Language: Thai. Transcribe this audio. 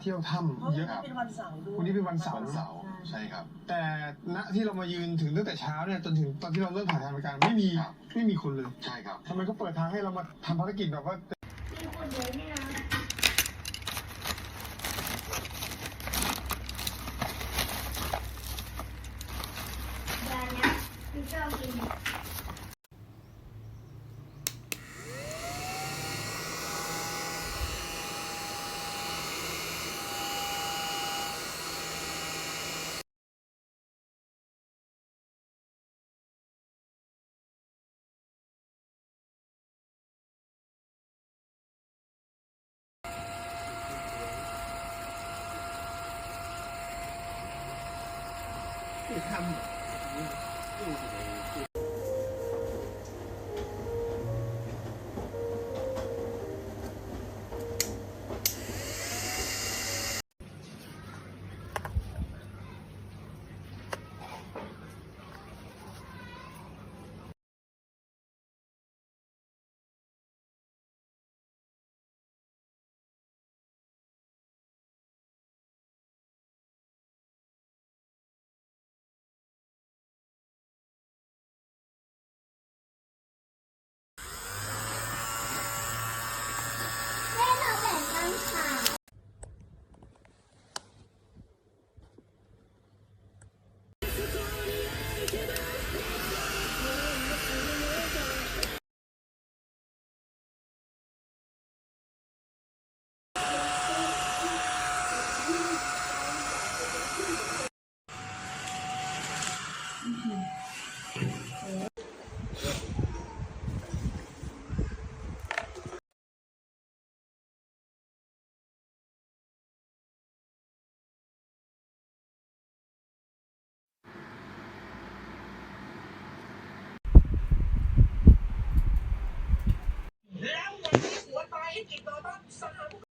เที่ยวถ้ำเยอะ เป็นวันเสาร์ด้วย วันนี้เป็นวันเสาร์ ใช่ครับ แต่ณที่เรามายืนถึงตั้งแต่เช้าเนี่ยจนถึงตอนที่เราเริ่มถ่ายทำรายการไม่มีคนเลย ใช่ครับ ทำไมก็เปิดทางให้เรามาทำภารกิจแบบว่ามีคนเยอะเนี่ยนะร้านเนี้ยพี่ชอบกินคือทำ